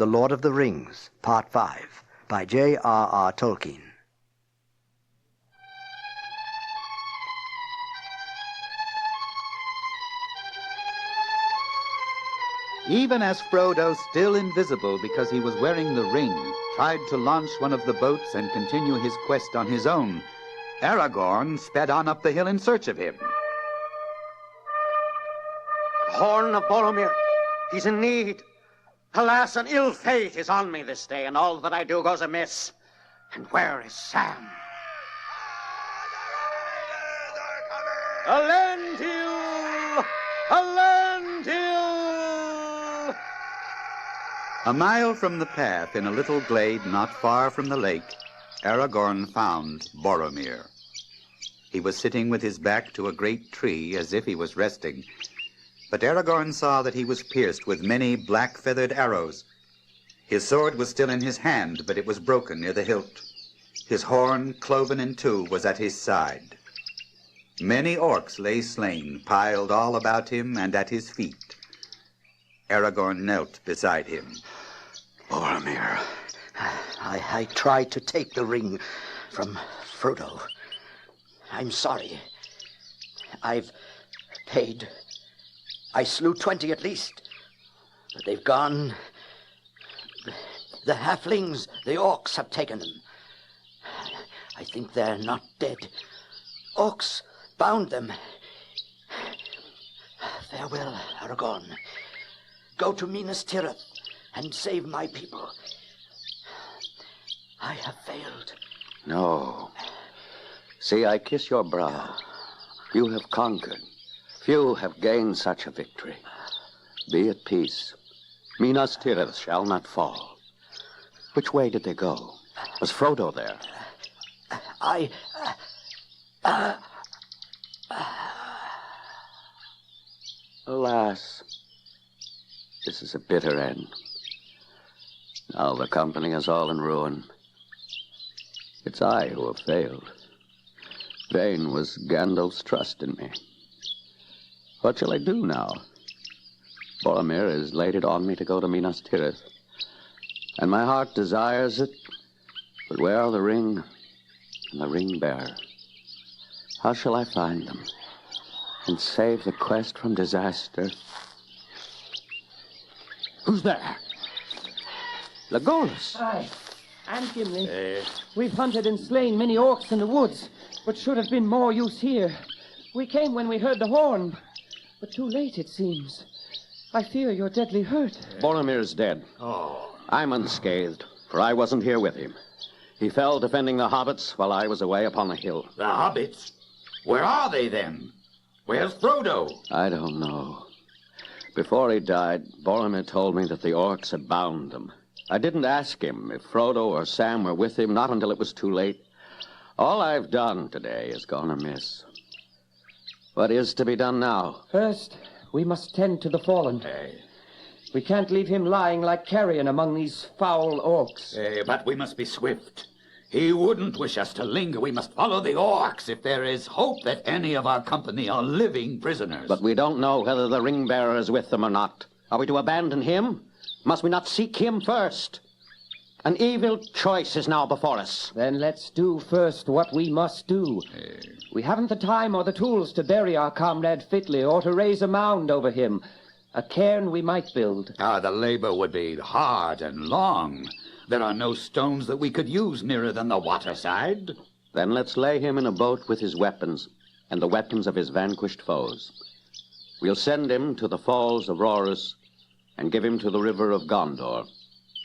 The Lord of the Rings, Part 5, by J.R.R. Tolkien. Even as Frodo, still invisible because he was wearing the ring, tried to launch one of the boats and continue his quest on his own, Aragorn sped on up the hill in search of him. The horn of Boromir, he's in need. Alas, an ill fate is on me this day, and all that I do goes amiss. And where is Sam? Elendil! Elendil! A mile from the path, in a little glade not far from the lake, Aragorn found Boromir. He was sitting with his back to a great tree as if he was resting. But Aragorn saw that he was pierced with many black-feathered arrows. His sword was still in his hand, but it was broken near the hilt. His horn, cloven in two, was at his side. Many orcs lay slain, piled all about him and at his feet. Aragorn knelt beside him. Boromir, I tried to take the ring from Frodo. I'm sorry. I've paid. I slew 20 at least, but they've gone. The halflings, the orcs, have taken them. I think they're not dead. Orcs bound them. Farewell, Aragorn. Go to Minas Tirith and save my people. I have failed. No. See, I kiss your brow. You have conquered. Few have gained such a victory. Be at peace. Minas Tirith shall not fall. Which way did they go? Was Frodo there? Alas, this is a bitter end. Now the company is all in ruin. It's I who have failed. Vain was Gandalf's trust in me. What shall I do now? Boromir has laid it on me to go to Minas Tirith, and my heart desires it, but where are the ring and the ring bearer? How shall I find them and save the quest from disaster? Who's there? Legolas. Aye, and Gimli. We've hunted and slain many orcs in the woods, but should have been more use here. We came when we heard the horn, but too late, it seems. I fear you're deadly hurt. Boromir's dead. Oh. I'm unscathed, for I wasn't here with him. He fell defending the hobbits while I was away upon the hill. The hobbits? Where are they, then? Where's Frodo? I don't know. Before he died, Boromir told me that the orcs had bound them. I didn't ask him if Frodo or Sam were with him, not until it was too late. All I've done today has gone amiss. What is to be done now? First, we must tend to the fallen. We can't leave him lying like carrion among these foul orcs. But we must be swift. He wouldn't wish us to linger. We must follow the orcs if there is hope that any of our company are living prisoners. But we don't know whether the ring bearer is with them or not. Are we to abandon him? Must we not seek him first? An evil choice is now before us. Then let's do first what we must do. We haven't the time or the tools to bury our comrade fitly or to raise a mound over him. A cairn we might build. The labor would be hard and long. There are no stones that we could use nearer than the waterside. Then let's lay him in a boat with his weapons and the weapons of his vanquished foes. We'll send him to the falls of Rorus and give him to the river of Gondor,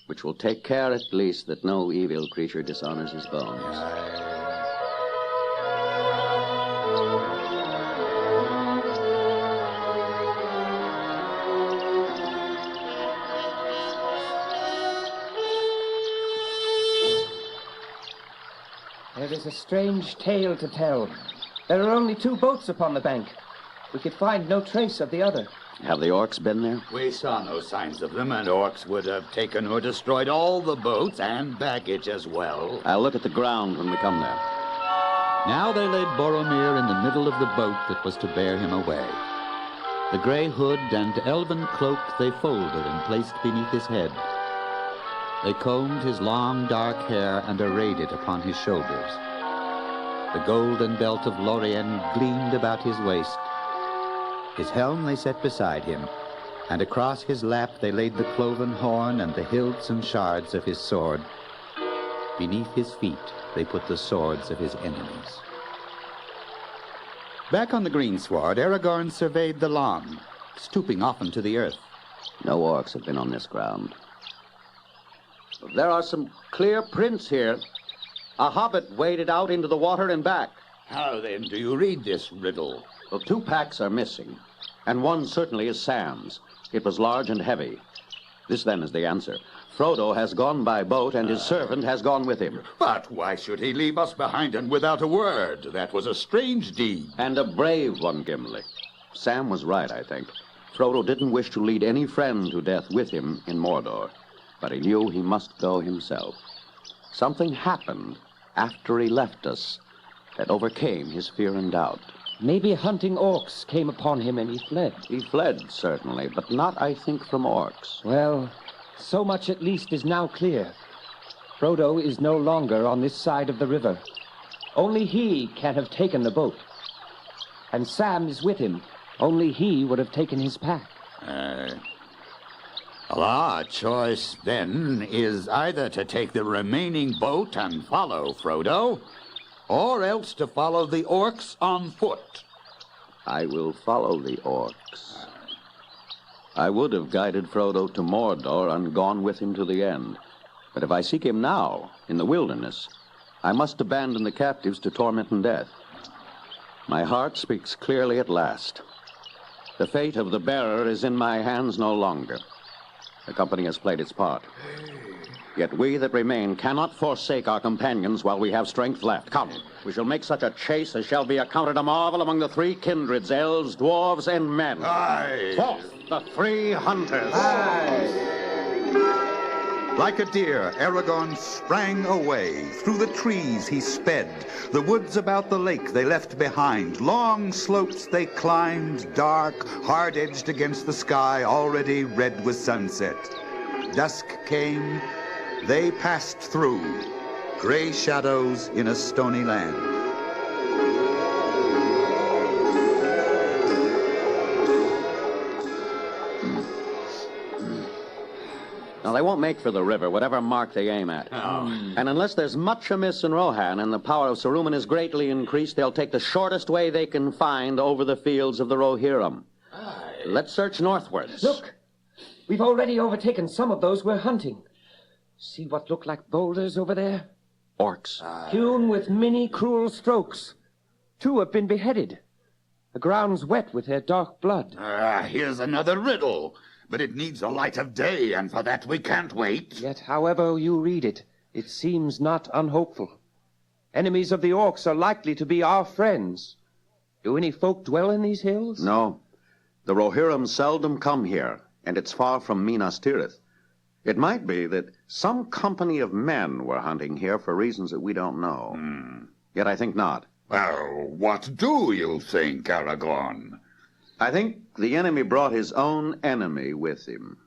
which will take care at least that no evil creature dishonors his bones. There is a strange tale to tell. There are only 2 boats upon the bank. We could find no trace of the other. Have the orcs been there? We saw no signs of them, and orcs would have taken or destroyed all the boats and baggage as well. I'll look at the ground when we come there. Now they laid Boromir in the middle of the boat that was to bear him away. The gray hood and elven cloak they folded and placed beneath his head. They combed his long, dark hair and arrayed it upon his shoulders. The golden belt of Lorien gleamed about his waist. His helm they set beside him, and across his lap they laid the cloven horn and the hilts and shards of his sword. Beneath his feet they put the swords of his enemies. Back on the greensward, Aragorn surveyed the lawn, stooping often to the earth. No orcs have been on this ground. There are some clear prints here. A hobbit waded out into the water and back. How then do you read this riddle? Well, 2 packs are missing, and one certainly is Sam's. It was large and heavy. This, then, is the answer. Frodo has gone by boat, and his servant has gone with him. But why should he leave us behind and without a word? That was a strange deed. And a brave one, Gimli. Sam was right, I think. Frodo didn't wish to lead any friend to death with him in Mordor, but he knew he must go himself. Something happened after he left us that overcame his fear and doubt. Maybe hunting orcs came upon him and he fled. He fled, certainly, but not, I think, from orcs. Well, so much at least is now clear. Frodo is no longer on this side of the river. Only he can have taken the boat. And Sam is with him. Only he would have taken his pack. Our choice, then, is either to take the remaining boat and follow Frodo, or else to follow the orcs on foot. I will follow the orcs. I would have guided Frodo to Mordor and gone with him to the end. But if I seek him now, in the wilderness, I must abandon the captives to torment and death. My heart speaks clearly at last. The fate of the bearer is in my hands no longer. The company has played its part. Yet we that remain cannot forsake our companions while we have strength left. Come, we shall make such a chase as shall be accounted a marvel among the 3 kindreds, elves, dwarves, and men. Aye. Forth, the 3 hunters. Like a deer, Aragorn sprang away. Through the trees he sped. The woods about the lake they left behind. Long slopes they climbed, dark, hard-edged against the sky, already red with sunset. Dusk came. They passed through, gray shadows in a stony land. Now, they won't make for the river, whatever mark they aim at. And unless there's much amiss in Rohan and the power of Saruman is greatly increased, they'll take the shortest way they can find over the fields of the Rohirrim. Let's search northwards. Look, we've already overtaken some of those we're hunting. See what look like boulders over there? Orcs. Hewn with many cruel strokes. 2 have been beheaded. The ground's wet with their dark blood. Here's another riddle. But it needs the light of day, and for that we can't wait. Yet, however you read it, it seems not unhopeful. Enemies of the orcs are likely to be our friends. Do any folk dwell in these hills? No. The Rohirrim seldom come here, and it's far from Minas Tirith. It might be that some company of men were hunting here for reasons that we don't know. Yet I think not. Well, what do you think, Aragorn? I think the enemy brought his own enemy with him.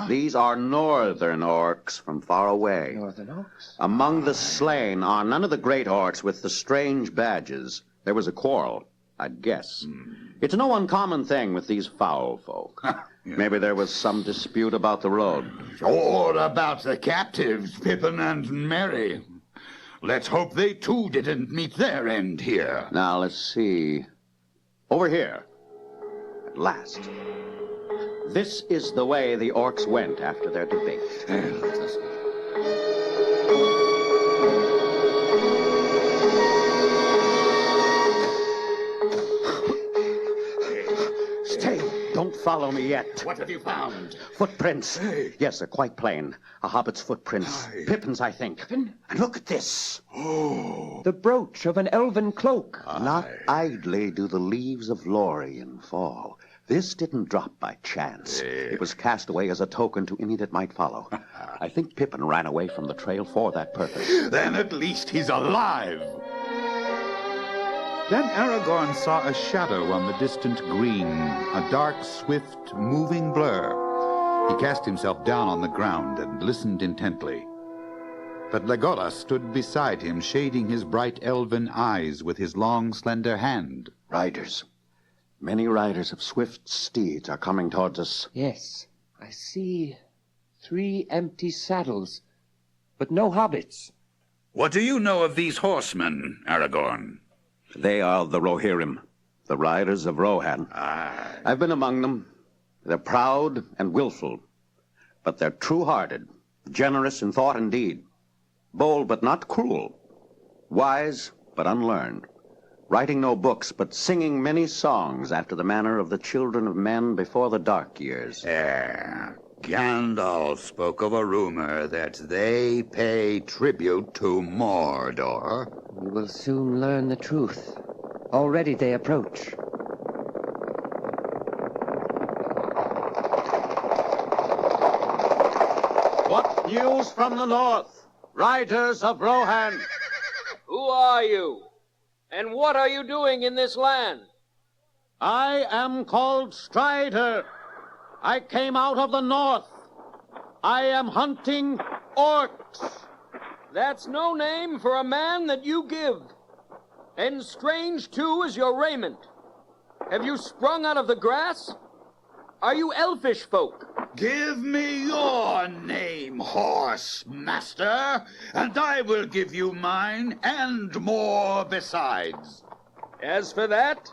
These are northern orcs from far away. Northern orcs? Among the slain are none of the great orcs with the strange badges. There was a quarrel, I'd guess. It's no uncommon thing with these foul folk. Maybe there was some dispute about the road. Or about the captives, Pippin and Merry. Let's hope they too didn't meet their end here. Now, let's see. Over here. At last. This is the way the orcs went after their debate. Let us Stay. Don't follow me yet. What have you found? Footprints. Hey. Yes, they're quite plain. A hobbit's footprints. Aye. Pippin's, I think. Pippin? And look at this. The brooch of an elven cloak. Not idly do the leaves of Lorien fall. This didn't drop by chance. It was cast away as a token to any that might follow. I think Pippin ran away from the trail for that purpose. Then at least he's alive. Then Aragorn saw a shadow on the distant green, a dark, swift, moving blur. He cast himself down on the ground and listened intently. But Legolas stood beside him, shading his bright elven eyes with his long, slender hand. Riders. Many riders of swift steeds are coming towards us. Yes, I see 3 empty saddles, but no hobbits. What do you know of these horsemen, Aragorn? They are the Rohirrim, the riders of Rohan. I've been among them. They're proud and willful, but they're true-hearted, generous in thought and deed, bold but not cruel, wise but unlearned, writing no books but singing many songs after the manner of the children of men before the dark years. Gandalf spoke of a rumor that they pay tribute to Mordor. We will soon learn the truth. Already they approach. What news from the north? Riders of Rohan. Who are you? And what are you doing in this land? I am called Strider. I came out of the north. I am hunting orcs. That's no name for a man that you give. And strange, too, is your raiment. Have you sprung out of the grass? Are you elfish folk? Give me your name, horse master, and I will give you mine and more besides. As for that,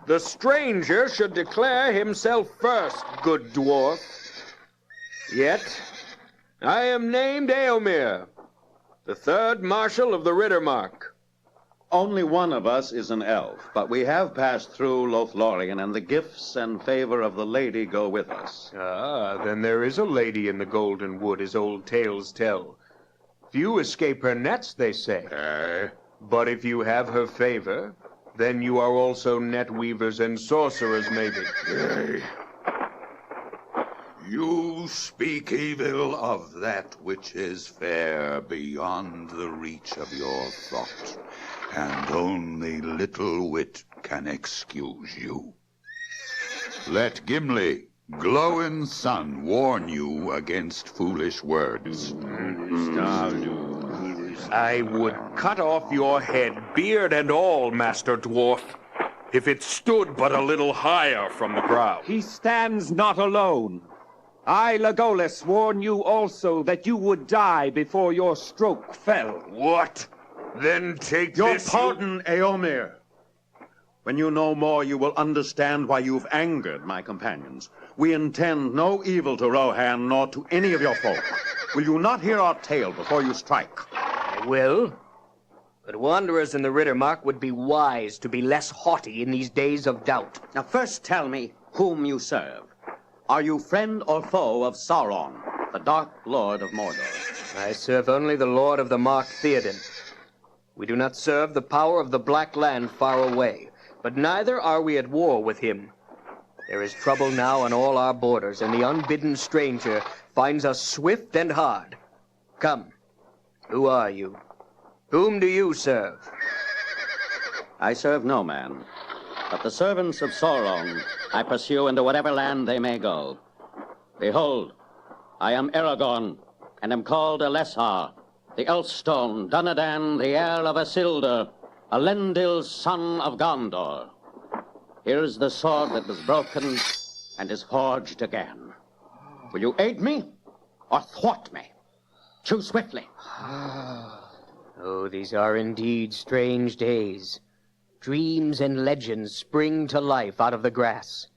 the stranger should declare himself first, good dwarf. Yet, I am named Eomer, the 3rd Marshal of the Riddermark. Only one of us is an elf, but we have passed through Lothlorien, and the gifts and favor of the lady go with us. Ah, then there is a lady in the Golden Wood, as old tales tell. Few escape her nets, they say. But if you have her favor, then you are also net weavers and sorcerers, maybe. You speak evil of that which is fair beyond the reach of your thought, and only little wit can excuse you. Let Gimli, Glowin's son, warn you against foolish words. I would cut off your head, beard and all, Master Dwarf, if it stood but a little higher from the ground. He stands not alone. I, Legolas, warn you also that you would die before your stroke fell. What? Then take Your this... pardon, Eomer. When you know more, you will understand why you've angered my companions. We intend no evil to Rohan, nor to any of your folk. Will you not hear our tale before you strike? I will. But wanderers in the Riddermark would be wise to be less haughty in these days of doubt. Now, first tell me whom you serve. Are you friend or foe of Sauron, the Dark Lord of Mordor? I serve only the Lord of the Mark Theoden. We do not serve the power of the Black Land far away, but neither are we at war with him. There is trouble now on all our borders, and the unbidden stranger finds us swift and hard. Come, who are you? Whom do you serve? I serve no man, but the servants of Sauron I pursue into whatever land they may go. Behold, I am Aragorn, and am called Elessar, the Elfstone, Dunedain, the heir of Isildur, Elendil's son of Gondor. Here is the sword that was broken and is forged again. Will you aid me or thwart me? Choose swiftly. Oh, these are indeed strange days. Dreams and legends spring to life out of the grass.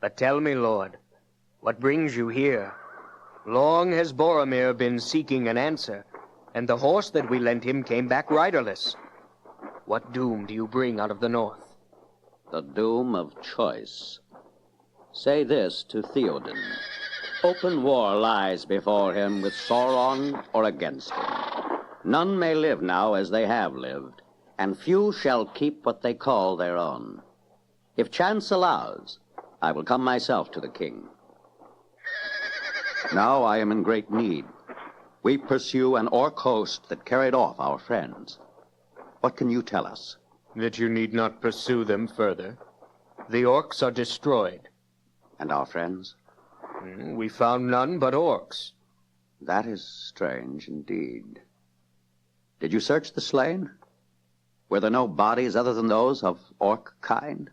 But tell me, Lord, what brings you here? Long has Boromir been seeking an answer, and the horse that we lent him came back riderless. What doom do you bring out of the north? The doom of choice. Say this to Theoden. Open war lies before him with Sauron or against him. None may live now as they have lived, and few shall keep what they call their own. If chance allows, I will come myself to the king. Now I am in great need. We pursue an orc host that carried off our friends. What can you tell us? That you need not pursue them further. The orcs are destroyed. And our friends? We found none but orcs. That is strange indeed. Did you search the slain? Were there no bodies other than those of orc kind?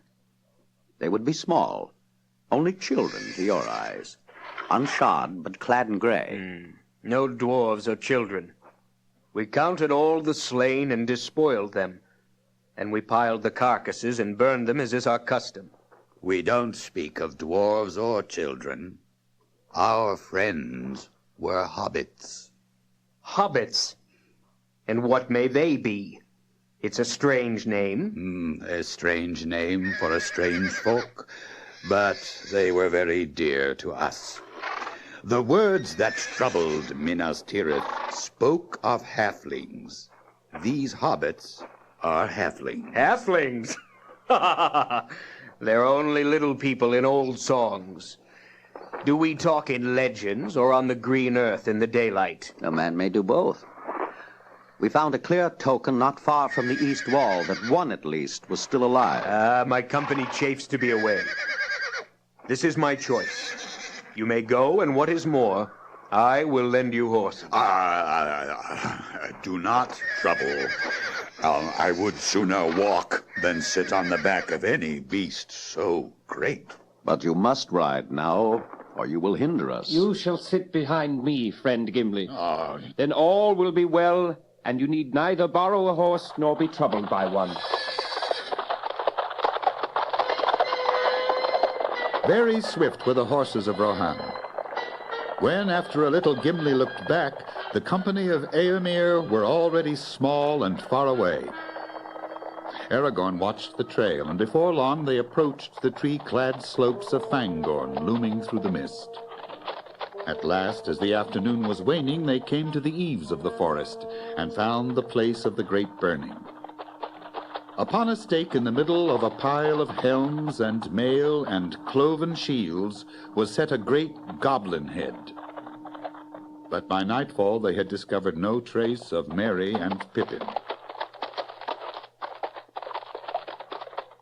They would be small, only children to your eyes, unshod but clad in gray. No dwarves or children. We counted all the slain and despoiled them, and we piled the carcasses and burned them as is our custom. We don't speak of dwarves or children. Our friends were hobbits. Hobbits? And what may they be? It's a strange name. A strange name for a strange folk, but they were very dear to us. The words that troubled Minas Tirith spoke of halflings. These hobbits are halflings. Halflings? They're only little people in old songs. Do we talk in legends or on the green earth in the daylight? A man may do both. We found a clear token not far from the east wall that one, at least, was still alive. My company chafes to be away. This is my choice. You may go, and what is more, I will lend you horses. Do not trouble. I would sooner walk than sit on the back of any beast so great. But you must ride now, or you will hinder us. You shall sit behind me, friend Gimli. Then all will be well, and you need neither borrow a horse nor be troubled by one. Very swift were the horses of Rohan. When, after a little, Gimli looked back, the company of Éomer were already small and far away. Aragorn watched the trail, and before long they approached the tree-clad slopes of Fangorn looming through the mist. At last, as the afternoon was waning, they came to the eaves of the forest and found the place of the great burning. Upon a stake in the middle of a pile of helms and mail and cloven shields was set a great goblin head. But by nightfall they had discovered no trace of Merry and Pippin.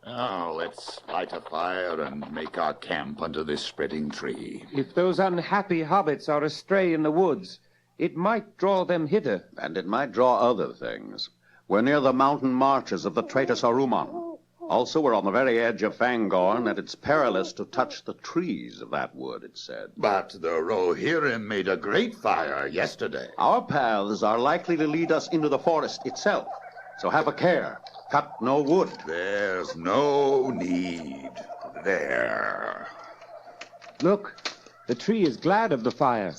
Now let's light a fire and make our camp under this spreading tree. If those unhappy hobbits are astray in the woods, it might draw them hither. And it might draw other things. We're near the mountain marches of the traitor Saruman. Also, we're on the very edge of Fangorn, and it's perilous to touch the trees of that wood, it said. But the Rohirrim made a great fire yesterday. Our paths are likely to lead us into the forest itself, so have a care. Cut no wood. There's no need there. Look, the tree is glad of the fire.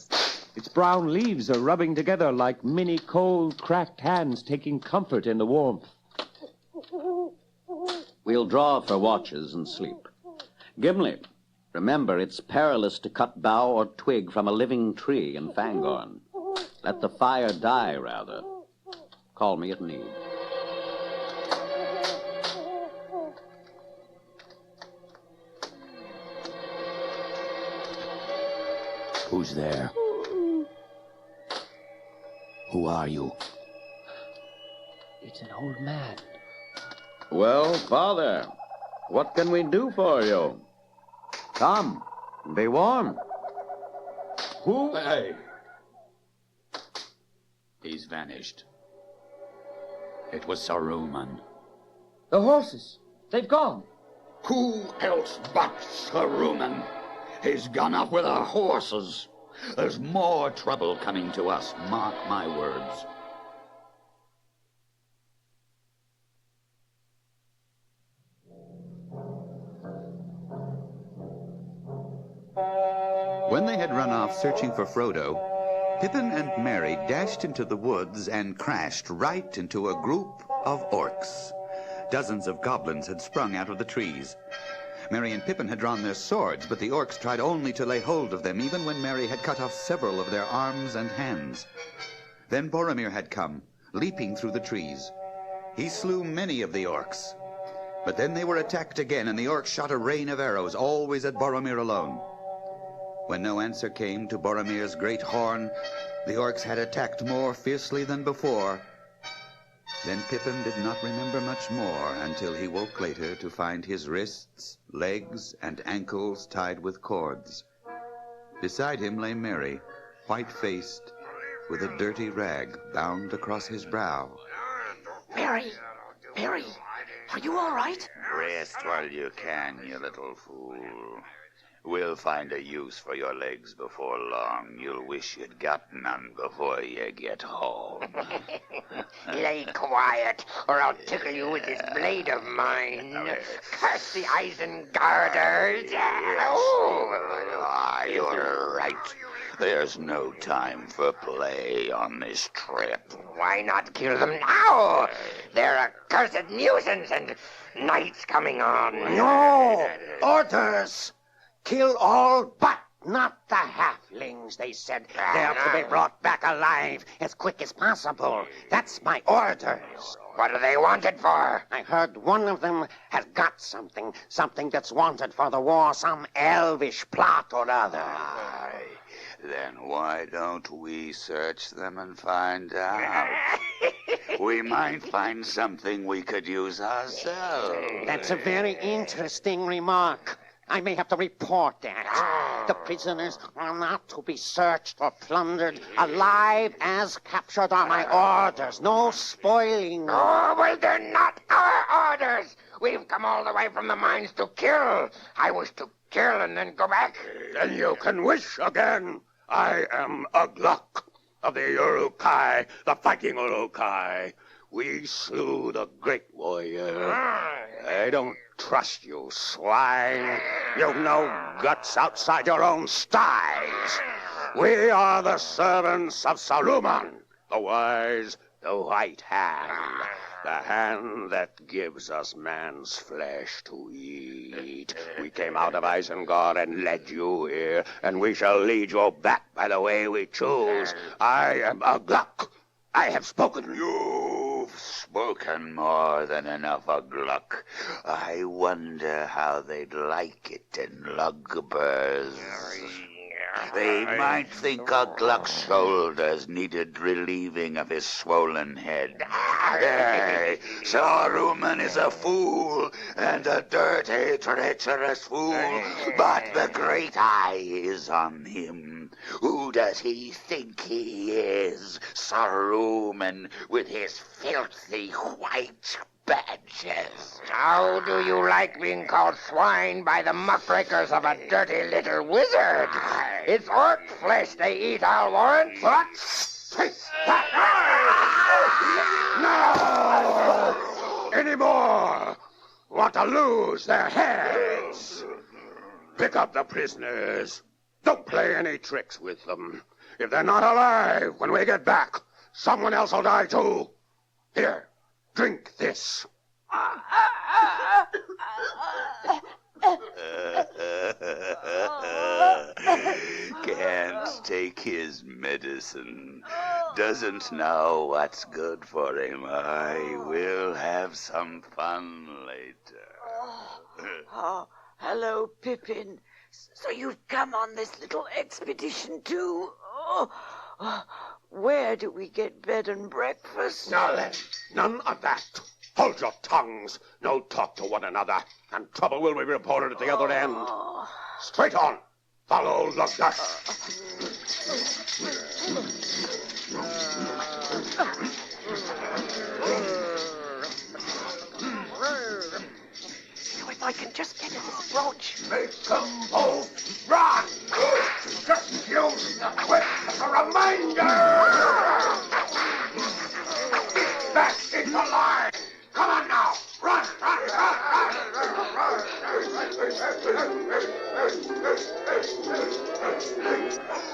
Its brown leaves are rubbing together like many cold, cracked hands taking comfort in the warmth. We'll draw for watches and sleep. Gimli, remember it's perilous to cut bough or twig from a living tree in Fangorn. Let the fire die, rather. Call me at need. Who's there? Who are you? It's an old man. Well, Father, what can we do for you? Come, be warm. Who? Hey. He's vanished. It was Saruman. The horses, they've gone. Who else but Saruman? He's gone up with our horses. There's more trouble coming to us, mark my words. When they had run off searching for Frodo, Pippin and Merry dashed into the woods and crashed right into a group of orcs. Dozens of goblins had sprung out of the trees. Merry and Pippin had drawn their swords, but the orcs tried only to lay hold of them, even when Merry had cut off several of their arms and hands. Then Boromir had come, leaping through the trees. He slew many of the orcs. But then they were attacked again, and the orcs shot a rain of arrows, always at Boromir alone. When no answer came to Boromir's great horn, the orcs had attacked more fiercely than before. Then Pippin did not remember much more until he woke later to find his wrists, legs, and ankles tied with cords. Beside him lay Mary, white-faced, with a dirty rag bound across his brow. Mary, are you all right? Rest while you can, you little fool. We'll find a use for your legs before long. You'll wish you'd got none before you get home. Lay quiet, or I'll tickle you with this blade of mine. Curse the Isengarders. You're right. There's no time for play on this trip. Why not kill them now? They're a cursed nuisance, and night's coming on. No! Orders! Kill all but not the halflings, they said. They're to be brought back alive as quick as possible. That's my orders. What are they wanted for? I heard one of them has got something that's wanted for the war, some elvish plot or other. Then why don't we search them and find out? We might find something we could use ourselves. That's a very interesting remark. I may have to report that. The prisoners are not to be searched or plundered. Alive as captured are my orders. No spoiling. Oh, well, they're not our orders. We've come all the way from the mines to kill. I wish to kill and then go back. Then you can wish again. I am Ugluk of the Uruk-hai, the fighting Uruk-hai. We slew the great warrior. I don't trust you, swine. You've no guts outside your own sties. We are the servants of Saruman, the wise, the white hand. The hand that gives us man's flesh to eat. We came out of Isengard and led you here, and we shall lead you back by the way we choose. I am Ugluk. I have spoken. You've spoken more than enough, Ugluk. I wonder how they'd like it in Lugbers. They might think Ugluk's shoulders needed relieving of his swollen head. Hey, Saruman is a fool, and a dirty, treacherous fool, but the great eye is on him. Who does he think he is? Saruman, with his filthy white badges. How do you like being called swine by the muckrakers of a dirty little wizard? It's orc flesh they eat, I'll warrant. What? Taste that! No! Any more? Want to lose their heads? Pick up the prisoners. Don't play any tricks with them. If they're not alive when we get back, someone else will die too. Here, drink this. Can't take his medicine. Doesn't know what's good for him. I will have some fun later. Oh, hello, Pippin. So you've come on this little expedition too? Where do we get bed and breakfast? Now then, none of that. Hold your tongues. No talk to one another, and trouble will be reported at the other end. Straight on. Follow Lugdash. If I can just get at this brooch. Make them both run. Just use the whip as a reminder. Back into line. Come on now. Run, run, run, run.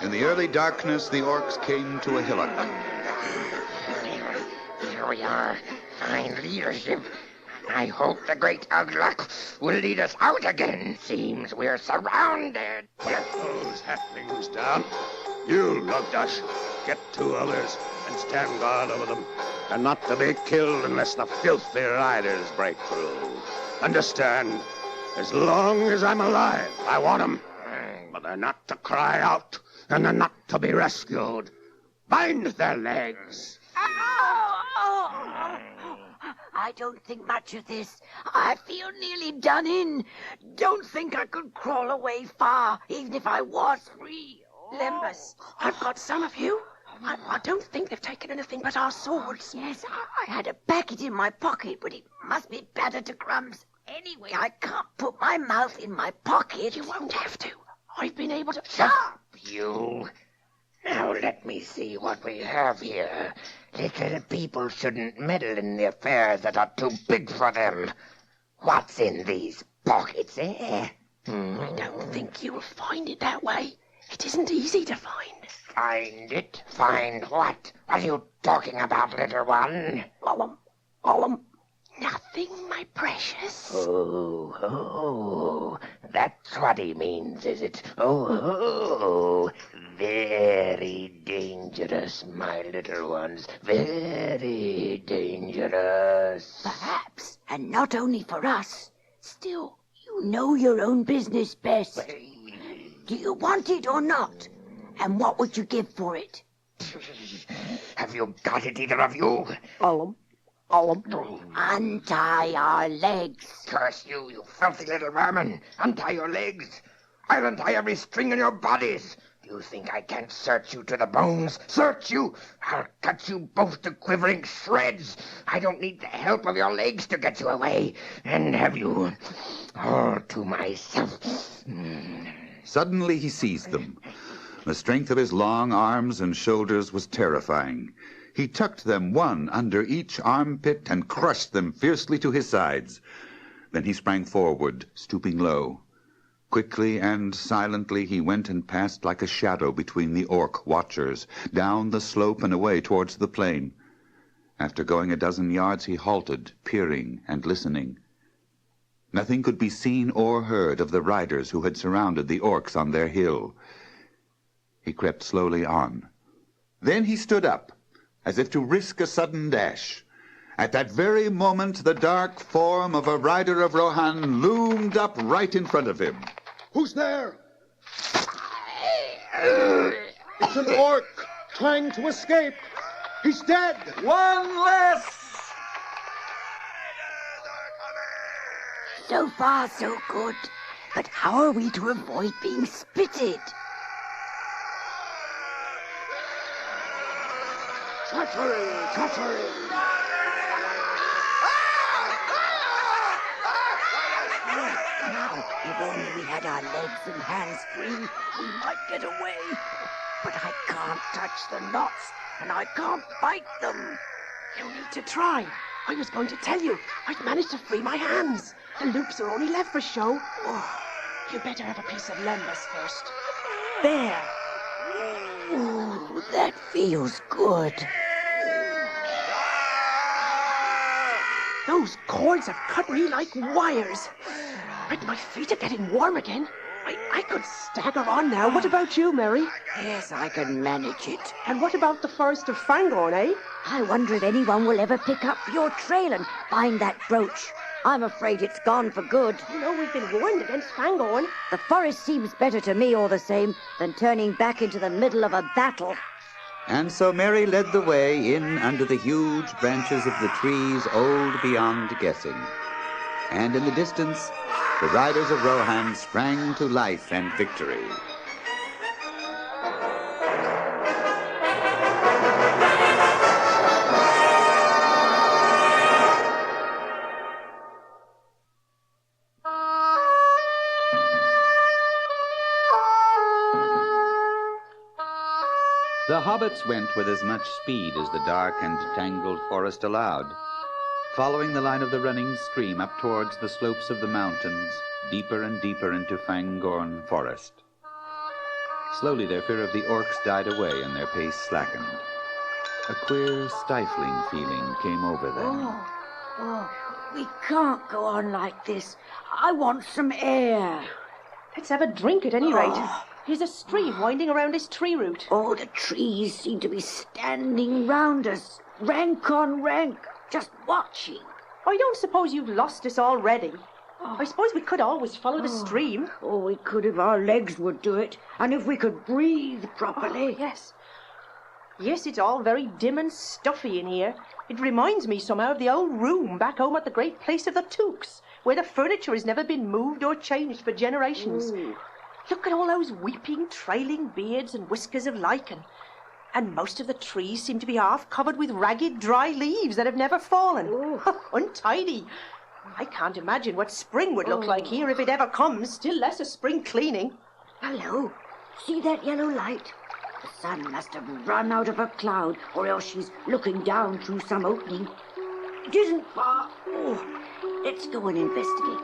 In the early darkness, the orcs came to a hillock. Here we are. Fine leadership. I hope the great Ugluk will lead us out again. Seems we're surrounded. Get those halflings down. You, Lugdash, get 2 others and stand guard over them. And not to be killed unless the filthy riders break through. Understand? As long as I'm alive, I want them. But they're not to cry out, and they're not to be rescued. Bind their legs. I I don't think much of this. I feel nearly done in. Don't think I could crawl away far, even if I was free. Lembas, I've got some of you. I don't think they've taken anything but our swords. Yes, I had a packet in my pocket, but it must be battered to crumbs. Anyway, I can't put my mouth in my pocket. You won't have to. I've been able to... Shut up, you. Now let me see what we have here. Little people shouldn't meddle in the affairs that are too big for them. What's in these pockets, eh? I don't think you'll find it that way. It isn't easy to find. Find it? Find what? What are you talking about, little one? Nothing, my precious. Oh, that's what he means, is it? Oh, very dangerous, my little ones. Very dangerous. Perhaps, and not only for us. Still, you know your own business best. Do you want it or not? And what would you give for it? Have you got it, either of you? Untie our legs. Curse you, you filthy little vermin. Untie your legs. I'll untie every string in your bodies. Do you think I can't search you to the bones? Search you? I'll cut you both to quivering shreds. I don't need the help of your legs to get you away and have you all to myself. Suddenly he seized them. The strength of his long arms and shoulders was terrifying. He tucked them one under each armpit and crushed them fiercely to his sides. Then he sprang forward, stooping low. Quickly and silently he went and passed like a shadow between the orc watchers, down the slope and away towards the plain. After going a dozen yards he halted, peering and listening. Nothing could be seen or heard of the riders who had surrounded the orcs on their hill. He crept slowly on. Then he stood up, as if to risk a sudden dash. At that very moment, the dark form of a rider of Rohan loomed up right in front of him. Who's there? It's an orc trying to escape. He's dead. One less. So far, so good. But how are we to avoid being spitted? Treachery! Now, if only we had our legs and hands free, we might get away. But I can't touch the knots, and I can't bite them. You need to try. I was going to tell you. I've managed to free my hands. The loops are only left for show. Oh, you better have a piece of lembas first. There. Ooh, that feels good. Those cords have cut me like wires. But my feet are getting warm again. I could stagger on now. What about you, Mary? Yes, I can manage it. And what about the Forest of Fangorn, eh? I wonder if anyone will ever pick up your trail and find that brooch. I'm afraid it's gone for good. You know, we've been warned against Fangorn. The forest seems better to me all the same than turning back into the middle of a battle. And so Mary led the way in under the huge branches of the trees old beyond guessing. And in the distance, the riders of Rohan sprang to life and victory. The hobbits went with as much speed as the dark and tangled forest allowed, following the line of the running stream up towards the slopes of the mountains, deeper and deeper into Fangorn forest. Slowly their fear of the orcs died away and their pace slackened. A queer, stifling feeling came over them. We can't go on like this. I want some air. Let's have a drink at any rate. Here's a stream winding around this tree root. Oh, the trees seem to be standing round us, rank on rank, just watching. I don't suppose you've lost us already. I suppose we could always follow the stream. Oh, we could if our legs would do it, and if we could breathe properly. Yes. Yes, it's all very dim and stuffy in here. It reminds me somehow of the old room back home at the great place of the Tooks, where the furniture has never been moved or changed for generations. Ooh. Look at all those weeping, trailing beards and whiskers of lichen. And most of the trees seem to be half covered with ragged, dry leaves that have never fallen. Untidy. I can't imagine what spring would look like here if it ever comes, still less a spring cleaning. Hello. See that yellow light? The sun must have run out of a cloud, or else she's looking down through some opening. It isn't far. Oh, let's go and investigate.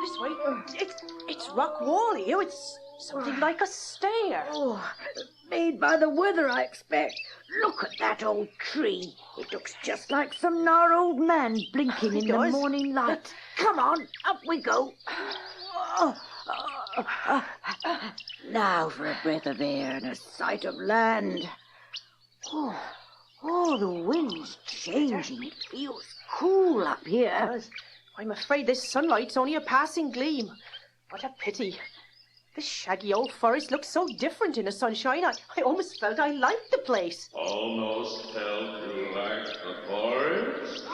This way. It's rock wall here. It's something like a stair. Oh, made by the weather, I expect. Look at that old tree. It looks just like some gnarled old man blinking in the morning light. Come on, up we go. Now for a breath of air and a sight of land. Oh, the wind's changing. It feels cool up here. I'm afraid this sunlight's only a passing gleam. What a pity. This shaggy old forest looks so different in the sunshine. I almost felt I liked the place. Almost felt you like the forest?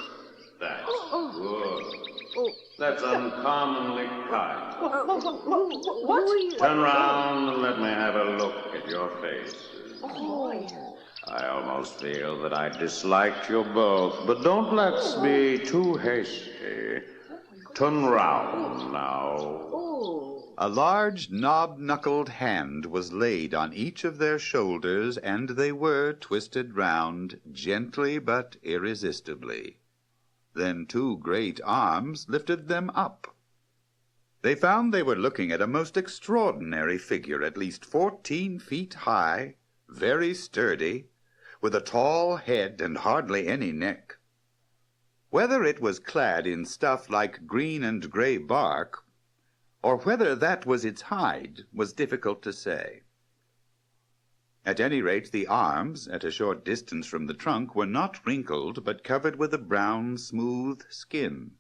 That's good. That's uncommonly kind. What? Turn round and let me have a look at your faces. I almost feel that I disliked you both, but don't let's be too hasty. Turn round now. A large knob-knuckled hand was laid on each of their shoulders, and they were twisted round, gently but irresistibly. Then 2 great arms lifted them up. They found they were looking at a most extraordinary figure, at least 14 feet high, very sturdy, with a tall head and hardly any neck. Whether it was clad in stuff like green and gray bark, or whether that was its hide, was difficult to say. At any rate, the arms, at a short distance from the trunk, were not wrinkled, but covered with a brown, smooth skin.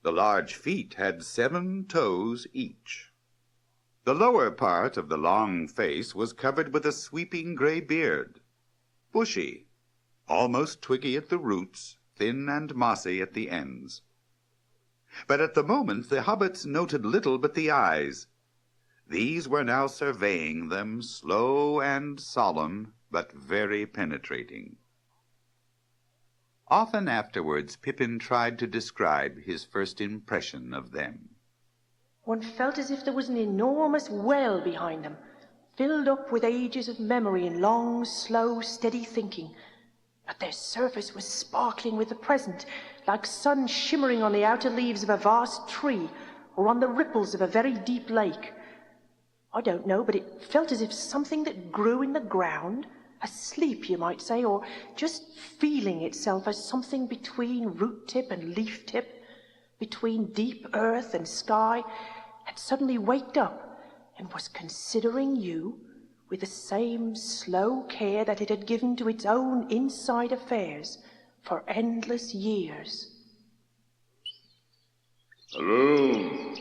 The large feet had 7 toes each. The lower part of the long face was covered with a sweeping gray beard, bushy, almost twiggy at the roots, thin and mossy at the ends. But at the moment the hobbits noted little but the eyes. These were now surveying them, slow and solemn, but very penetrating. Often afterwards Pippin tried to describe his first impression of them. One felt as if there was an enormous well behind them, filled up with ages of memory and long, slow, steady thinking. But their surface was sparkling with the present, like sun shimmering on the outer leaves of a vast tree or on the ripples of a very deep lake. I don't know, but it felt as if something that grew in the ground, asleep you might say, or just feeling itself as something between root tip and leaf tip, between deep earth and sky, had suddenly waked up and was considering you with the same slow care that it had given to its own inside affairs for endless years. Hello.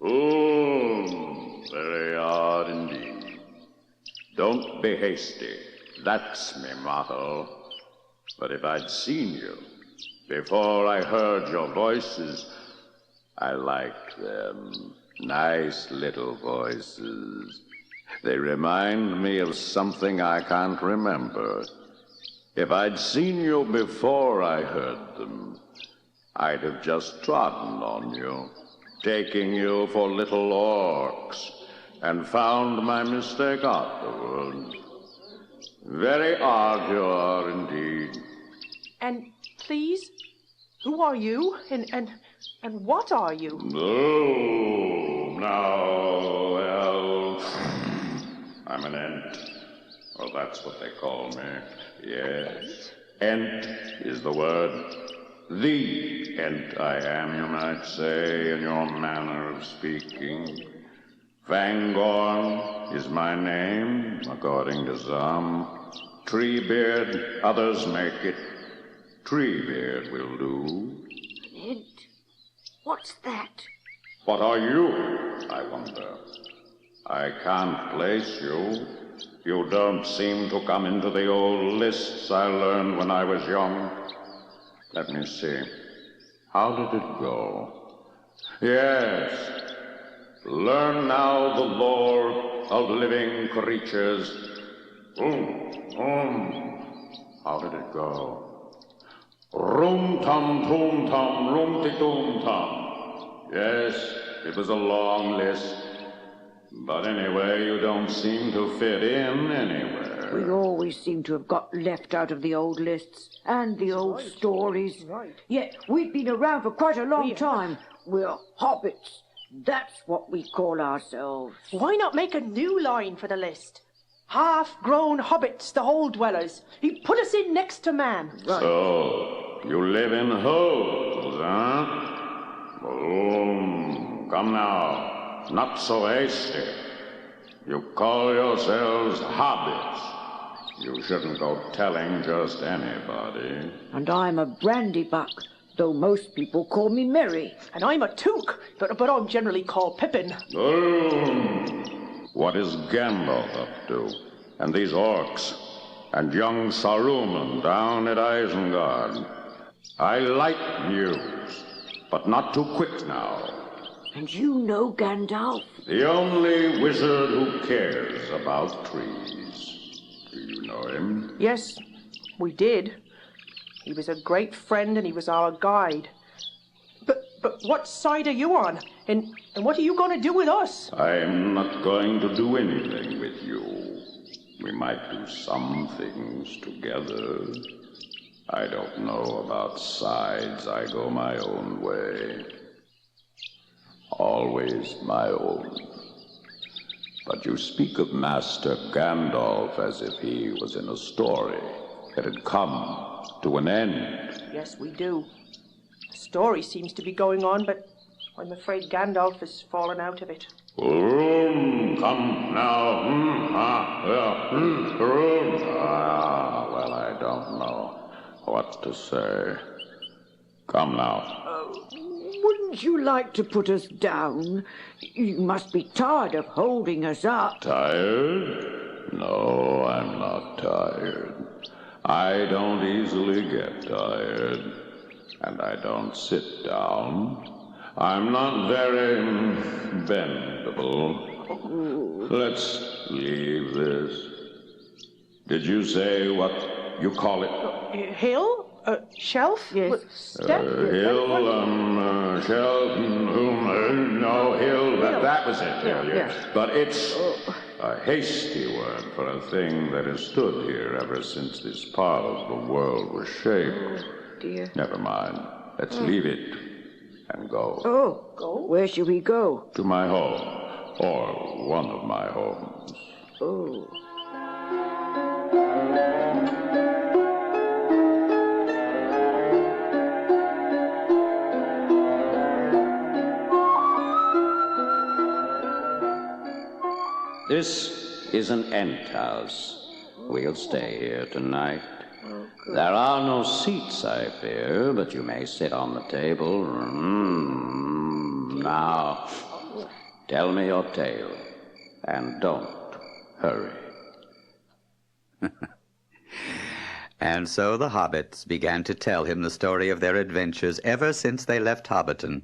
Oh, very odd indeed. Don't be hasty. That's me motto. But if I'd seen you before I heard your voices, I like them. Nice little voices. They remind me of something I can't remember. If I'd seen you before I heard them, I'd have just trodden on you, taking you for little orcs, and found my mistake afterwards. Very odd you are indeed. And please, who are you? And what are you? Oh, now, well, I'm an Ent. Well, that's what they call me. Yes. Ent is the word. The Ent I am, you might say, in your manner of speaking. Fangorn is my name, according to some. Treebeard, others make it. Treebeard will do. Ned, what's that? What are you, I wonder? I can't place you. You don't seem to come into the old lists I learned when I was young. Let me see. How did it go? Yes. Learn now the lore of living creatures. How did it go? Rum-tum-tum-tum, rum-ti-tum-tum. Yes, it was a long list. But anyway, you don't seem to fit in anywhere. We always seem to have got left out of the old lists and the old stories. Yet we've been around for quite a long time. We're hobbits. That's what we call ourselves. Why not make a new line for the list? Half-grown hobbits, the hole dwellers. He put us in next to man. So, you live in holes, huh? Come now. Not so hasty. You call yourselves hobbits. You shouldn't go telling just anybody. And I'm a brandybuck, though most people call me Merry. And I'm a took, but I'm generally called Pippin. What is Gandalf up to? And these orcs? And young Saruman down at Isengard? I like news, but not too quick now. And you know Gandalf? The only wizard who cares about trees. Do you know him? Yes, we did. He was a great friend and he was our guide. But what side are you on? And what are you going to do with us? I'm not going to do anything with you. We might do some things together. I don't know about sides. I go my own way. Always my own. But you speak of Master Gandalf as if he was in a story that had come to an end. Yes, we do. The story seems to be going on, but I'm afraid Gandalf has fallen out of it. Come now. Well, I don't know what to say. Come now. Wouldn't you like to put us down? You must be tired of holding us up. Tired? No, I'm not tired. I don't easily get tired. And I don't sit down. I'm not very bendable. Let's leave this. Did you say what you call it? Hill? Shelf? Yes. Step? Hill, shelf, no, hill, that was it. Yes. But it's a hasty word for a thing that has stood here ever since this part of the world was shaped. Dear. Never mind. Let's leave it and go. Oh, go? Where shall we go? To my home, or one of my homes. Oh. This is an ant house. We'll stay here tonight. There are no seats, I fear, but you may sit on the table. Now, tell me your tale, and don't hurry. And so the hobbits began to tell him the story of their adventures ever since they left Hobbiton.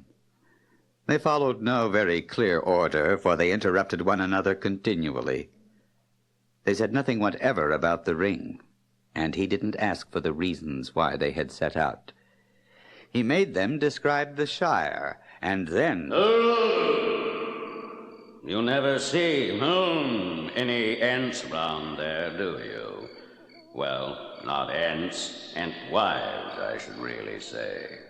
They followed no very clear order, for they interrupted one another continually. They said nothing whatever about the ring, and he didn't ask for the reasons why they had set out. He made them describe the Shire, and then... You never see any ants round there, do you? Well, not ants, ant-wives, I should really say.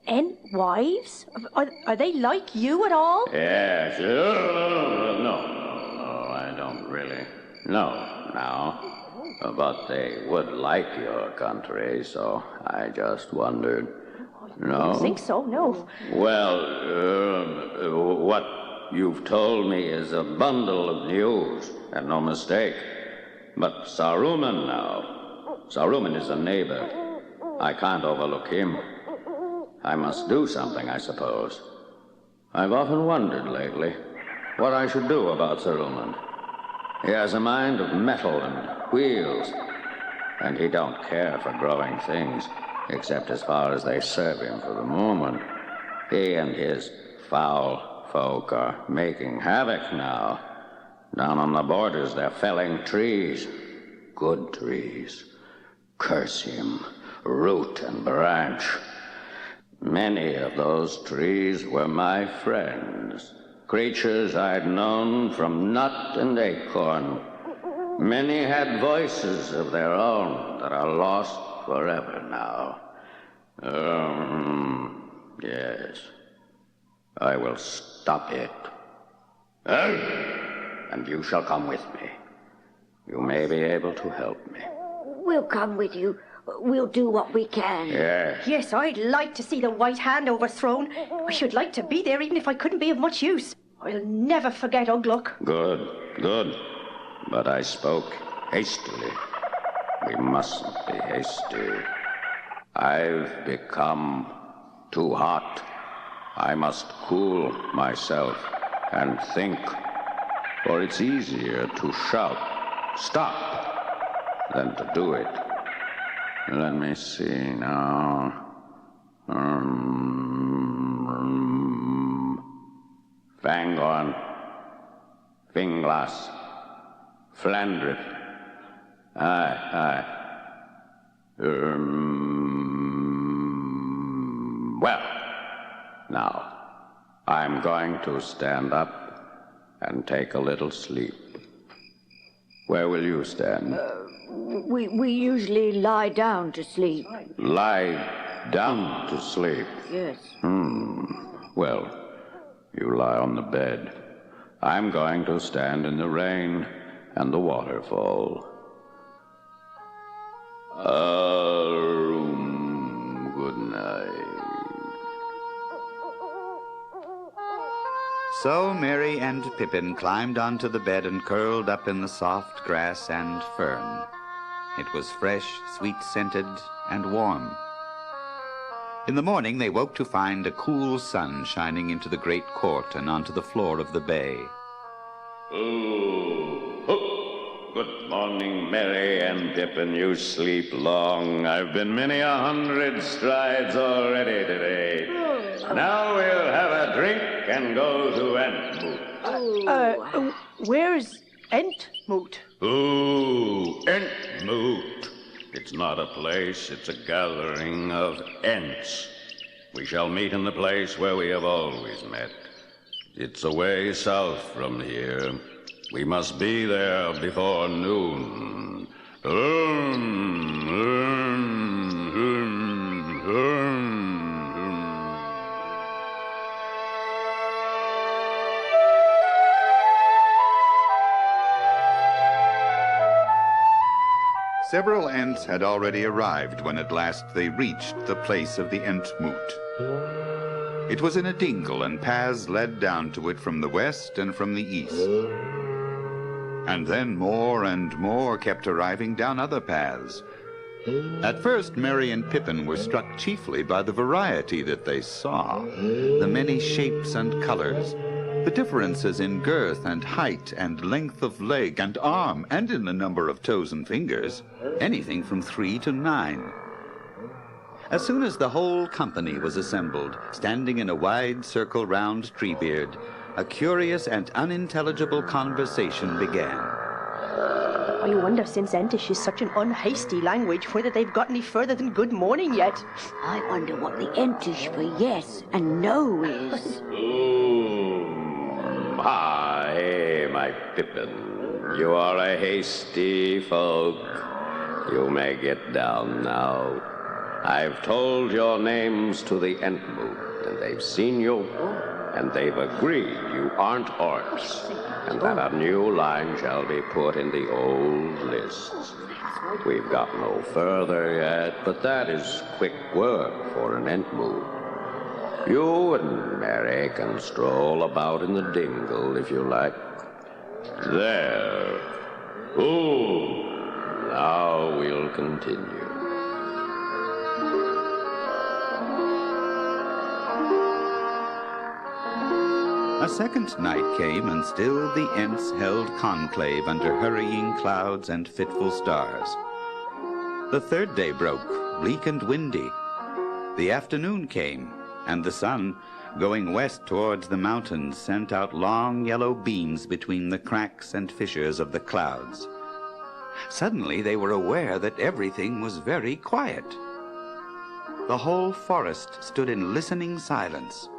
Ent wives? Are they like you at all? Yes. No, I don't really. No, now. But they would like your country, so I just wondered. No? I don't think so, no. Well, what you've told me is a bundle of news, and no mistake. But Saruman now. Saruman is a neighbor. I can't overlook him. I must do something, I suppose. I've often wondered lately what I should do about Sir Ulmund. He has a mind of metal and wheels, and he don't care for growing things, except as far as they serve him for the moment. He and his foul folk are making havoc now. Down on the borders, they're felling trees. Good trees. Curse him, root and branch. Many of those trees were my friends, creatures I'd known from nut and acorn. Many had voices of their own that are lost forever now. Yes. I will stop it. And you shall come with me. You may be able to help me. We'll come with you. We'll do what we can. Yes. Yes, I'd like to see the White Hand overthrown. I should like to be there even if I couldn't be of much use. I'll never forget Uglock. Good, good. But I spoke hastily. We mustn't be hasty. I've become too hot. I must cool myself and think, for it's easier to shout, "Stop," than to do it. Let me see now. Fangorn, Finglas, Flandrith. Aye. Well, now, I'm going to stand up and take a little sleep. Where will you stand? We usually lie down to sleep. Lie down to sleep? Yes. Well, you lie on the bed. I'm going to stand in the rain and the waterfall. Good night. So Merry and Pippin climbed onto the bed and curled up in the soft grass and fern. It was fresh, sweet-scented, and warm. In the morning they woke to find a cool sun shining into the great court and onto the floor of the bay. Good morning, Merry and Pippin. You sleep long. I've been many 100 strides already today. Now we'll have a drink and go to Entmoot. Where's Entmoot? Entmoot. It's not a place, it's a gathering of Ents. We shall meet in the place where we have always met. It's a way south from here. We must be there before noon. Several Ents had already arrived when at last they reached the place of the Entmoot. It was in a dingle, and paths led down to it from the west and from the east. And then more and more kept arriving down other paths. At first, Merry and Pippin were struck chiefly by the variety that they saw, the many shapes and colors, the differences in girth and height and length of leg and arm, and in the number of toes and fingers, anything from 3 to 9. As soon as the whole company was assembled, standing in a wide circle round Treebeard, a curious and unintelligible conversation began. I wonder, since Entish is such an unhasty language, whether they've got any further than good morning yet. I wonder what the Entish for yes and no is. Hey, my Pippin. You are a hasty folk. You may get down now. I've told your names to the Entmoot, and they've seen you, and they've agreed you aren't orcs, and that a new line shall be put in the old lists. We've got no further yet, but that is quick work for an Entmoot. You and Merry can stroll about in the dingle if you like. There. Now we'll continue. A second night came, and still the Ents held conclave under hurrying clouds and fitful stars. The third day broke, bleak and windy. The afternoon came, and the sun, going west towards the mountains, sent out long yellow beams between the cracks and fissures of the clouds. Suddenly they were aware that everything was very quiet. The whole forest stood in listening silence.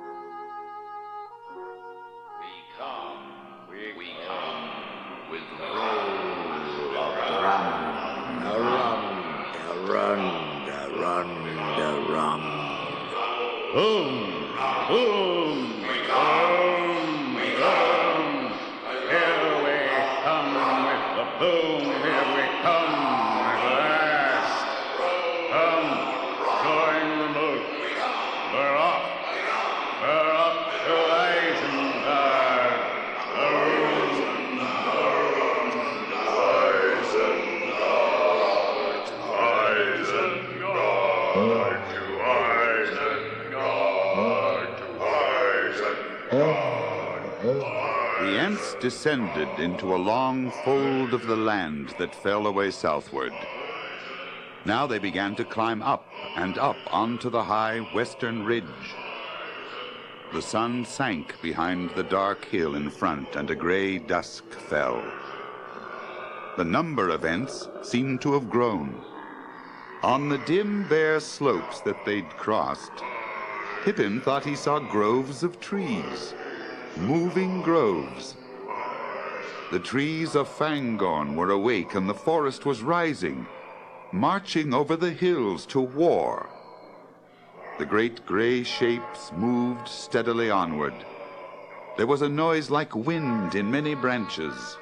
Boom! Boom! Boom! Boom! Here we come with the boom! Here we come at last! Come, join the moot! We're off! We're up to Isengard! The Ents descended into a long fold of the land that fell away southward. Now they began to climb up and up onto the high western ridge. The sun sank behind the dark hill in front, and a gray dusk fell. The number of Ents seemed to have grown. On the dim, bare slopes that they'd crossed, Pippin thought he saw groves of trees, moving groves. The trees of Fangorn were awake, and the forest was rising, marching over the hills to war. The great gray shapes moved steadily onward. There was a noise like wind in many branches.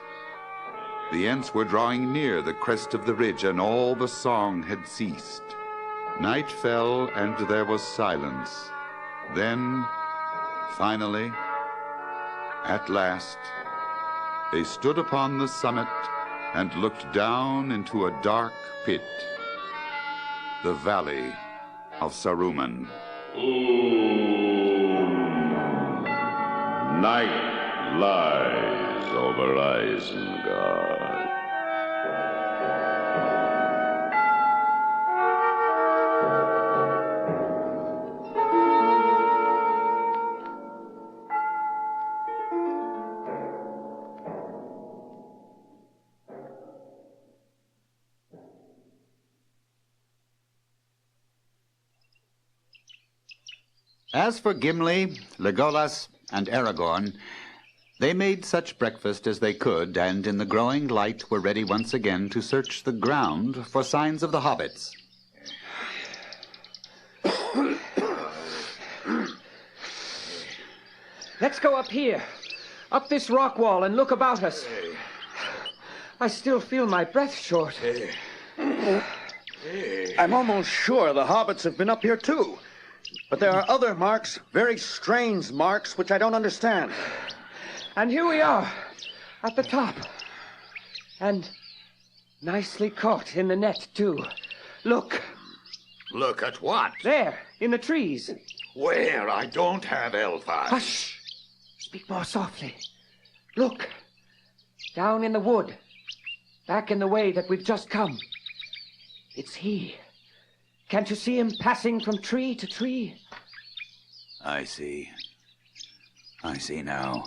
The Ents were drawing near the crest of the ridge, and all the song had ceased. Night fell, and there was silence. Then, finally, at last, they stood upon the summit and looked down into a dark pit, the valley of Saruman. Night lies over Isengard. As for Gimli, Legolas, and Aragorn, they made such breakfast as they could, and in the growing light were ready once again to search the ground for signs of the hobbits. Let's go up here, up this rock wall, and look about us. I still feel my breath short. I'm almost sure the hobbits have been up here too. But there are other marks, very strange marks, which I don't understand. And here we are, at the top. And nicely caught in the net, too. Look. Look at what? There, in the trees. Where? I don't have elf eyes. Hush! Speak more softly. Look. Down in the wood. Back in the way that we've just come. It's he. Can't you see him passing from tree to tree? I see. I see now.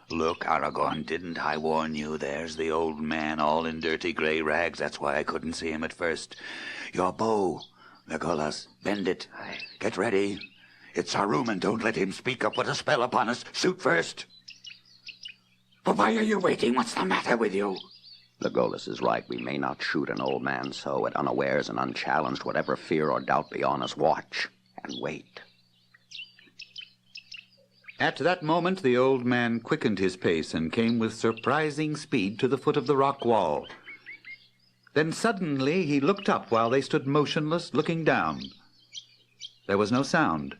Look, Aragorn, didn't I warn you? There's the old man all in dirty gray rags. That's why I couldn't see him at first. Your bow, Legolas, bend it. Get ready. It's Saruman. Don't let him speak up. Put a spell upon us. Shoot first. But why are you waiting? What's the matter with you? Legolas is right. We may not shoot an old man so at unawares and unchallenged. Whatever fear or doubt be on us, watch and wait. At that moment, the old man quickened his pace and came with surprising speed to the foot of the rock wall. Then suddenly he looked up while they stood motionless, looking down. There was no sound.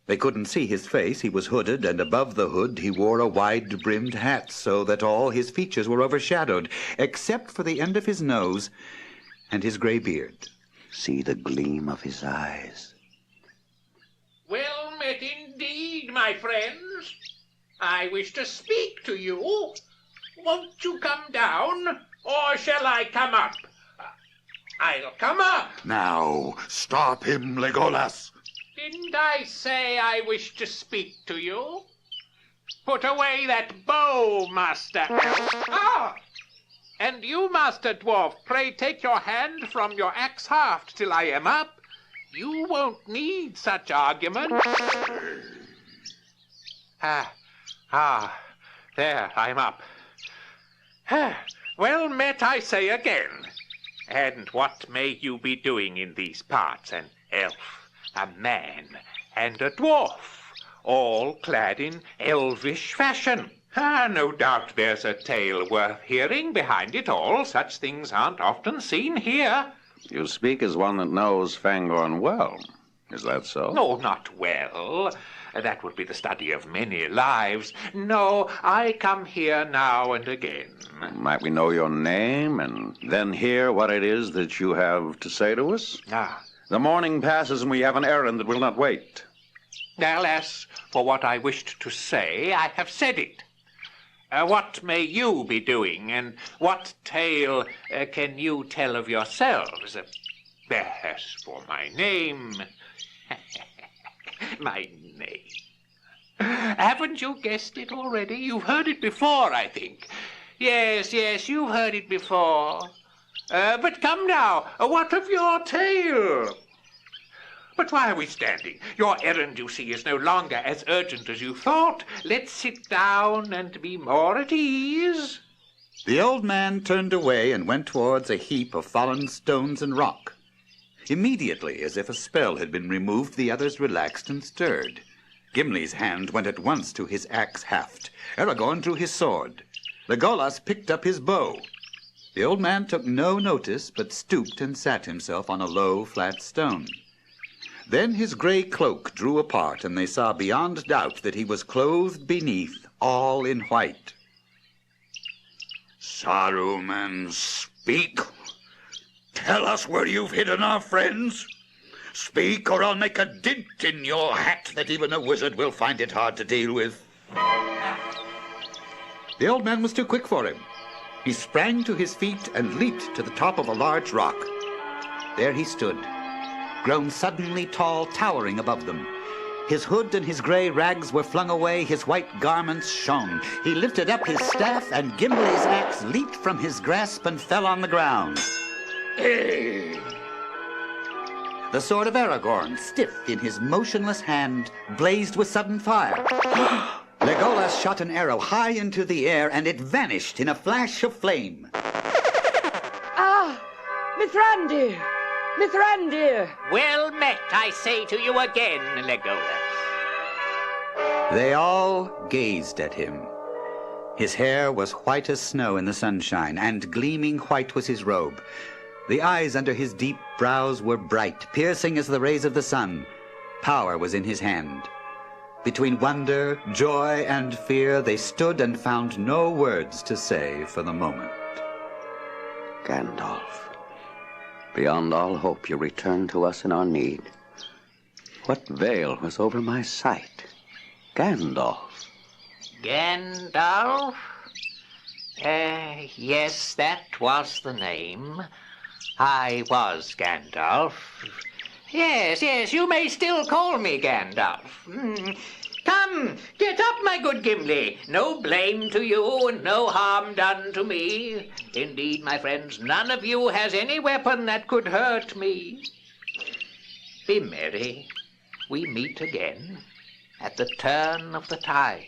They couldn't see his face. He was hooded, and above the hood he wore a wide-brimmed hat, so that all his features were overshadowed, except for the end of his nose and his gray beard. See the gleam of his eyes. Well met indeed, my friends. I wish to speak to you. Won't you come down, or shall I come up? I'll come up. Now, stop him, Legolas. Didn't I say I wish to speak to you? Put away that bow, Master Elf. Ah! And you, Master Dwarf, pray take your hand from your axe haft till I am up. You won't need such argument. There, I'm up. Well met, I say again. And what may you be doing in these parts? An elf, a man, and a dwarf, all clad in elvish fashion. No doubt there's a tale worth hearing behind it all. Such things aren't often seen here. You speak as one that knows Fangorn well. Is that so? No, not well. That would be the study of many lives. No, I come here now and again. Might we know your name and then hear what it is that you have to say to us? The morning passes and we have an errand that will not wait. Well, as for what I wished to say, I have said it. What may you be doing, and what tale can you tell of yourselves? As for my name... my name... Haven't you guessed it already? You've heard it before, I think. Yes, you've heard it before. But come now, what of your tale? But why are we standing? Your errand, you see, is no longer as urgent as you thought. Let's sit down and be more at ease. The old man turned away and went towards a heap of fallen stones and rock. Immediately, as if a spell had been removed, the others relaxed and stirred. Gimli's hand went at once to his axe haft. Aragorn drew his sword. Legolas picked up his bow. The old man took no notice, but stooped and sat himself on a low, flat stone. Then his gray cloak drew apart, and they saw beyond doubt that he was clothed beneath all in white. Saruman, speak. Tell us where you've hidden our friends. Speak, or I'll make a dint in your hat that even a wizard will find it hard to deal with. The old man was too quick for him. He sprang to his feet and leaped to the top of a large rock. There he stood, grown suddenly tall, towering above them. His hood and his gray rags were flung away, his white garments shone. He lifted up his staff, and Gimli's axe leaped from his grasp and fell on the ground. The sword of Aragorn, stiff in his motionless hand, blazed with sudden fire. Legolas shot an arrow high into the air, and it vanished in a flash of flame. Mithrandir! Mithrandir! Well met, I say to you again, Legolas. They all gazed at him. His hair was white as snow in the sunshine, and gleaming white was his robe. The eyes under his deep brows were bright, piercing as the rays of the sun. Power was in his hand. Between wonder, joy, and fear, they stood and found no words to say for the moment. Gandalf, beyond all hope you returned to us in our need. What veil was over my sight? Gandalf. Gandalf? Yes, that was the name. I was Gandalf. Yes, you may still call me Gandalf. Come, get up, my good Gimli. No blame to you and no harm done to me. Indeed, my friends, none of you has any weapon that could hurt me. Be merry. We meet again at the turn of the tide.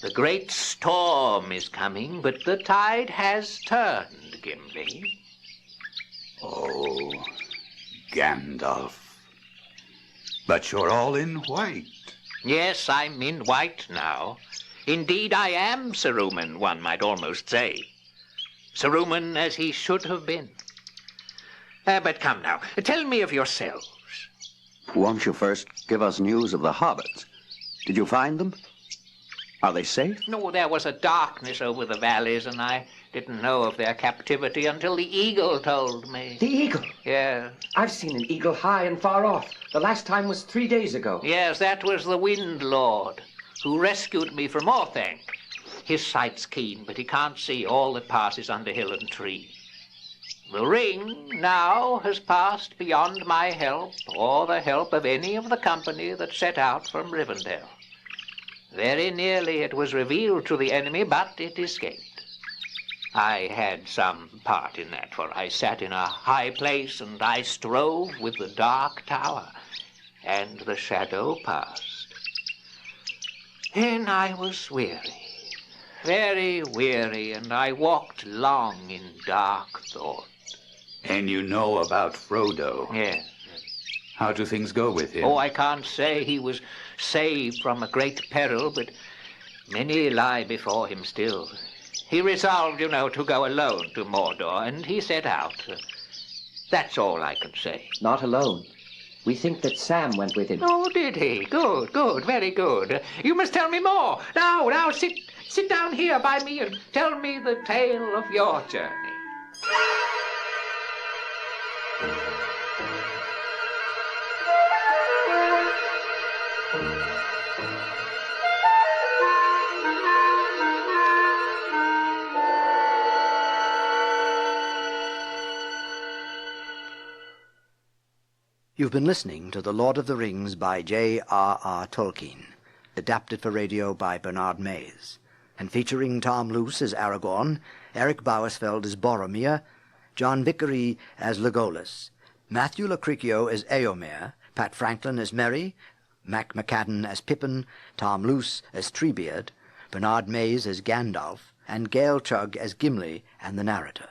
The great storm is coming, but the tide has turned, Gimli. Oh, Gandalf. But you're all in white. Yes, I'm in white now. Indeed, I am Saruman, one might almost say. Saruman as he should have been. But come now, tell me of yourselves. Won't you first give us news of the hobbits? Did you find them? Are they safe? No, there was a darkness over the valleys, and I didn't know of their captivity until the eagle told me. The eagle? Yes. I've seen an eagle high and far off. The last time was 3 days ago. Yes, that was the Wind Lord. who rescued me from Orthanc. His sight's keen, but he can't see all that passes under hill and tree. The ring now has passed beyond my help or the help of any of the company that set out from Rivendell. Very nearly it was revealed to the enemy, but it escaped. I had some part in that, for I sat in a high place and I strove with the dark tower, and the shadow passed. Then I was weary, very weary, and I walked long in dark thought. And you know about Frodo? Yes. How do things go with him? Oh, I can't say he was saved from a great peril, but many lie before him still. He resolved, to go alone to Mordor, and he set out. That's all I can say. Not alone. We think that Sam went with him. Oh, did he? Good, good, very good. You must tell me more. Now, sit down here by me and tell me the tale of your journey. You've been listening to The Lord of the Rings by J.R.R. Tolkien, adapted for radio by Bernard Mays, and featuring Tom Luce as Aragorn, Eric Bowersfeld as Boromir, John Vickery as Legolas, Matthew Locricchio as Eomer, Pat Franklin as Merry, Mac McCadden as Pippin, Tom Luce as Treebeard, Bernard Mays as Gandalf, and Gail Chugg as Gimli and the narrator.